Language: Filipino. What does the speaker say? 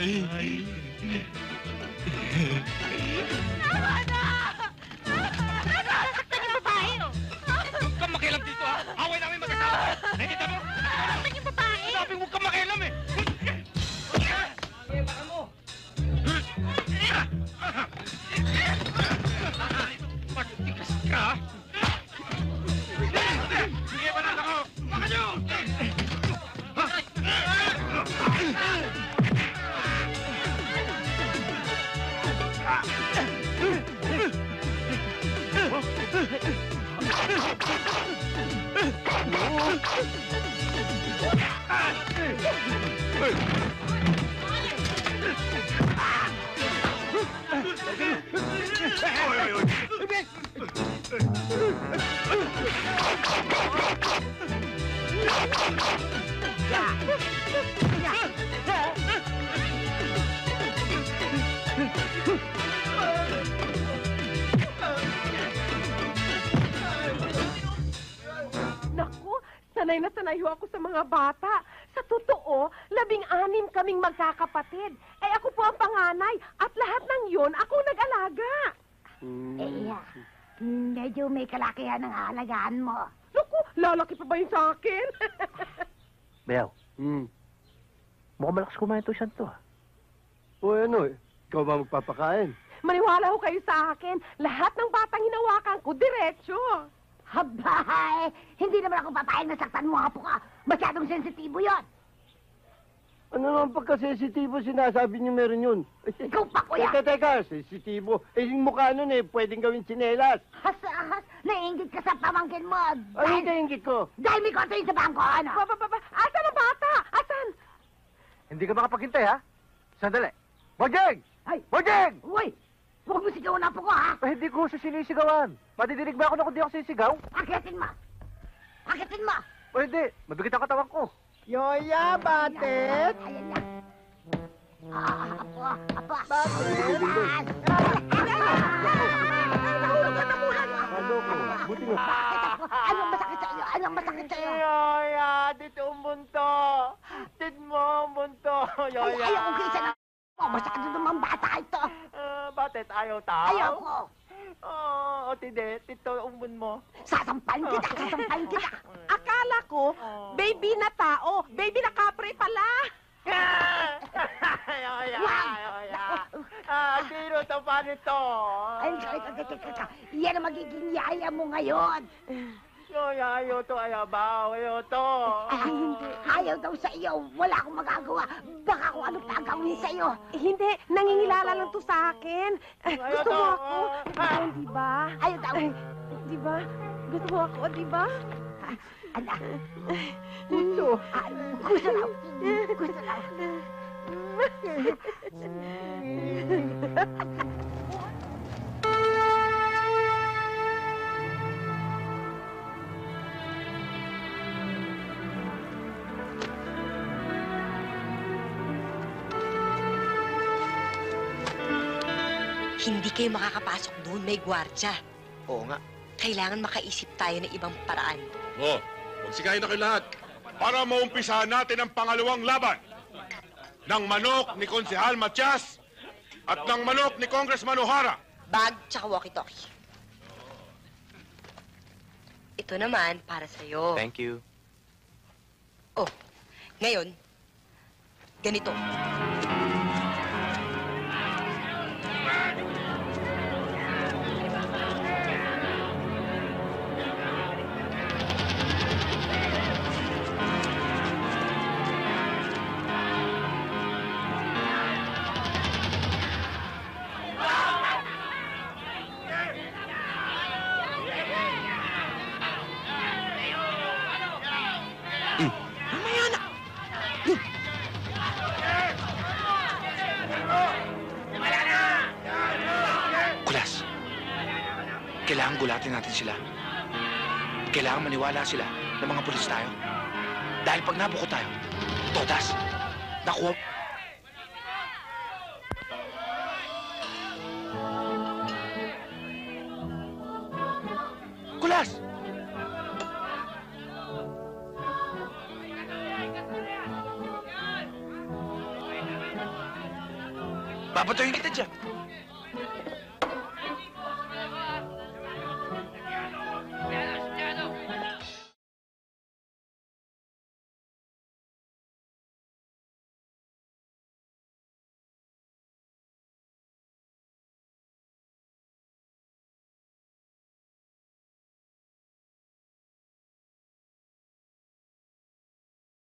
Ay. Tama na! Nasaktan yung babae, oh! Huwag kang makialam dito, ha? Away namin mag-asawa! Nakikita mo? Nasaktan yung babae! Sabi huwag kang makialam, eh! Sige, baka mo. Matikas ka! Sige, banat ako! Baka nyo! Naku, sanay na sanay ho ako sa mga bata. Sa totoo, 16 kaming magkakapatid. Eh ako po ang panganay at lahat ng yun ako nag-alaga. Medyo may kalakihan ng aalagaan mo. Naku, lalaki pa ba yun sa akin? Bel, mukhang malakas kumain to siya to, ha? O ano eh, ikaw ba magpapakain? Maniwala ho kayo sa akin. Lahat ng batang hinawakan ko, diretsyo. Habay! Hindi naman ako papayag na saktan mo, apo ka. Masyadong sensitibo yon. Ano naman pagka-sensitibo sinasabi niyo meron yun? Ikaw pa, kuya! Teka, sensitibo. Eh, yung mukha nun eh, pwedeng gawin tsinelas. Has, naiingit ka sa pamangkin mo. Ano yung kaingit ko? Dahil may konti sa bangko, ano? Asan ang bata? Asan? Hindi ka makapaghintay, ha? Sandali. Bojeng! Ay! Bojeng! Uy! Huwag mo sigawan na po ko, ha? Eh, hindi ko sa sinisigawan. Madidinig ba ako na kung di ako sisigaw? Akitin mo! Akitin mo! Pwede. Mabigat ang katawan ko. Yoya, batet! Ayan na. Apo. Batet! Ano ko? Buti nga. Anong masakit sa iyo? Anong masakit sa iyo? Yoya, dito ang bunto! Tit mo ang bunto, Ay, Yoya! ayaw ko kaysa na... Masyado naman bata ito. Batet, ayaw tao? Ayaw ko. O tide, tito umbon mo. Sasampain kita. Akala ko, baby na tao. Baby na kapre pala. Yoya. Sino to pa nito? Ay, teka. Yan ang magiging yaya mo ngayon. Yoya, ayaw to, ayaw to. Hindi. Ayaw daw sa iyo. Wala akong magagawa. Baka kung ano pa ang gawin sa iyo. Hindi, nangingilala lang to sa akin. Gusto mo ako? Di ba? Ayaw daw. Di ba? Gusto mo ako, di ba? Anak. Gusto. Gusto daw. Gusto daw. Hindi kayo makakapasok doon, may gwardya. Oo nga. Kailangan makaisip tayo ng ibang paraan. Magsikain na kayo lahat para maumpisahan natin ang pangalawang laban ng manok ni Konsehal Matias at ng manok ni Congressman O'Hara. Bag tsaka walkie-talkie. Ito naman para sa'yo. Thank you. Oh, ngayon, ganito. Kailangan gulatin natin sila. Kailangan maniwala sila na mga pulis tayo. Dahil pag nabuko tayo, todas, nakuha... Kulas! Babatuhin kita dyan.